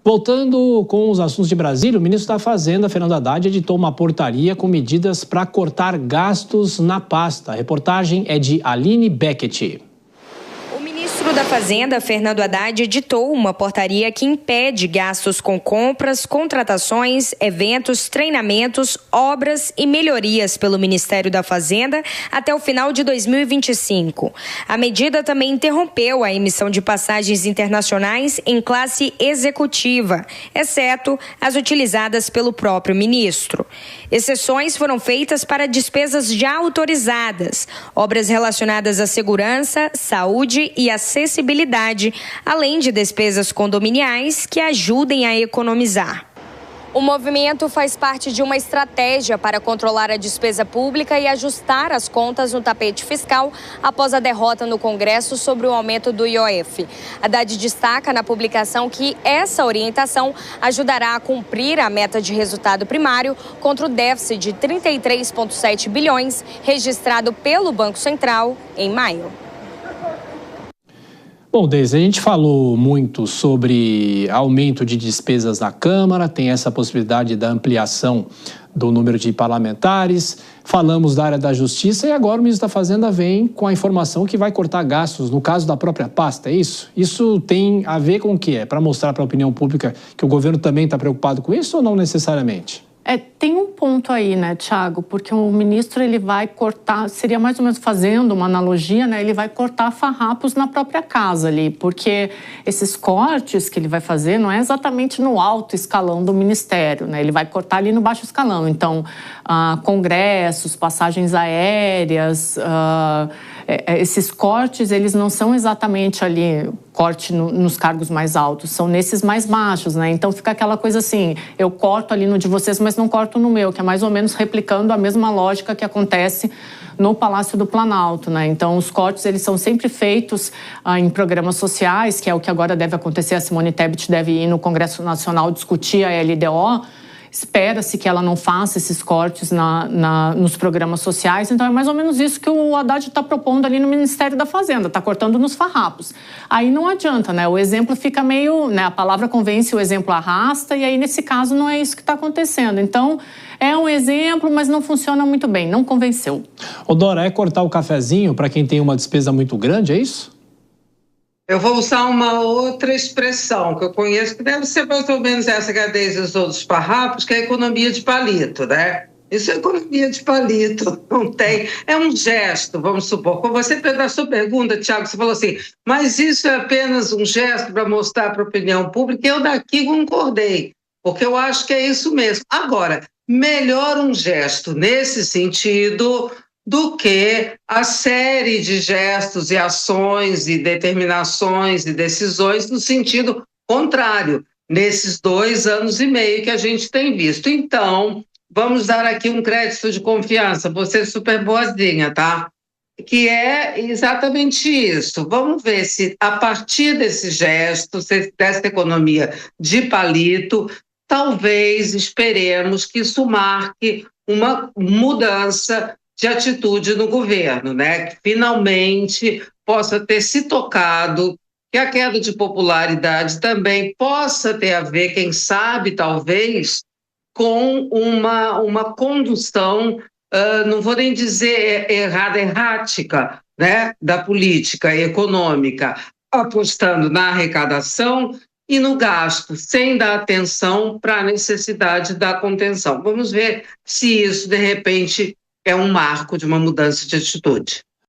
Voltando com os assuntos de Brasília, o ministro da Fazenda, Fernando Haddad, editou uma portaria com medidas para cortar gastos na pasta. A reportagem é de Aline Beckett. O ministro da Fazenda, Fernando Haddad, editou uma portaria que impede gastos com compras, contratações, eventos, treinamentos, obras e melhorias pelo Ministério da Fazenda até o final de 2025. A medida também interrompeu a emissão de passagens internacionais em classe executiva, exceto as utilizadas pelo próprio ministro. Exceções foram feitas para despesas já autorizadas, obras relacionadas à segurança, saúde e acessibilidade, além de despesas condominiais que ajudem a economizar. O movimento faz parte de uma estratégia para controlar a despesa pública e ajustar as contas no tapete fiscal após a derrota no Congresso sobre o aumento do IOF. Haddad destaca na publicação que essa orientação ajudará a cumprir a meta de resultado primário contra o déficit de 33,7 bilhões registrado pelo Banco Central em maio. Bom, Deise, a gente falou muito sobre aumento de despesas na Câmara, tem essa possibilidade da ampliação do número de parlamentares, falamos da área da Justiça e agora o ministro da Fazenda vem com a informação que vai cortar gastos, no caso da própria pasta, é isso? Isso tem a ver com o que é? Para mostrar para a opinião pública que o governo também está preocupado com isso ou não necessariamente? Tem um ponto aí, né, Thiago, porque o ministro ele vai cortar, seria mais ou menos fazendo uma analogia, né, ele vai cortar farrapos na própria casa ali, porque esses cortes que ele vai fazer não é exatamente no alto escalão do ministério, né, ele vai cortar ali no baixo escalão, então, congressos, passagens aéreas, esses cortes, eles não são exatamente ali corte nos cargos mais altos, são nesses mais baixos, né? Então fica aquela coisa assim, eu corto ali no de vocês, mas não corto no meu, que é mais ou menos replicando a mesma lógica que acontece no Palácio do Planalto, né? Então os cortes, eles são sempre feitos em programas sociais, que é o que agora deve acontecer, a Simone Tebet deve ir no Congresso Nacional discutir a LDO, espera-se que ela não faça esses cortes nos programas sociais. Então, é mais ou menos isso que o Haddad está propondo ali no Ministério da Fazenda, está cortando nos farrapos. Aí não adianta, né? O exemplo fica meio... né? A palavra convence, o exemplo arrasta, e aí, nesse caso, não é isso que está acontecendo. Então, é um exemplo, mas não funciona muito bem, não convenceu. Ô Dora, é cortar o cafezinho para quem tem uma despesa muito grande, é isso? Eu vou usar uma outra expressão que eu conheço, que deve ser mais ou menos essa que a Deise usou dos farrapos, que é a economia de palito, né? Isso é economia de palito, não tem... É um gesto, vamos supor. Como você fez na sua pergunta, Thiago, você falou assim, mas isso é apenas um gesto para mostrar para a opinião pública, eu daqui concordei, porque eu acho que é isso mesmo. Agora, melhor um gesto nesse sentido do que a série de gestos e ações e determinações e decisões no sentido contrário, nesses 2 anos e meio que a gente tem visto. Então, vamos dar aqui um crédito de confiança, você é super boazinha, tá? Que é exatamente isso. Vamos ver se, a partir desse gesto, dessa economia de palito, talvez esperemos que isso marque uma mudança de atitude no governo, né? Que finalmente possa ter se tocado, que a queda de popularidade também possa ter a ver, quem sabe, talvez, com uma condução, não vou nem dizer errática, né? Da política econômica, apostando na arrecadação e no gasto, sem dar atenção para a necessidade da contenção. Vamos ver se isso, de repente, é um marco de uma mudança de atitude.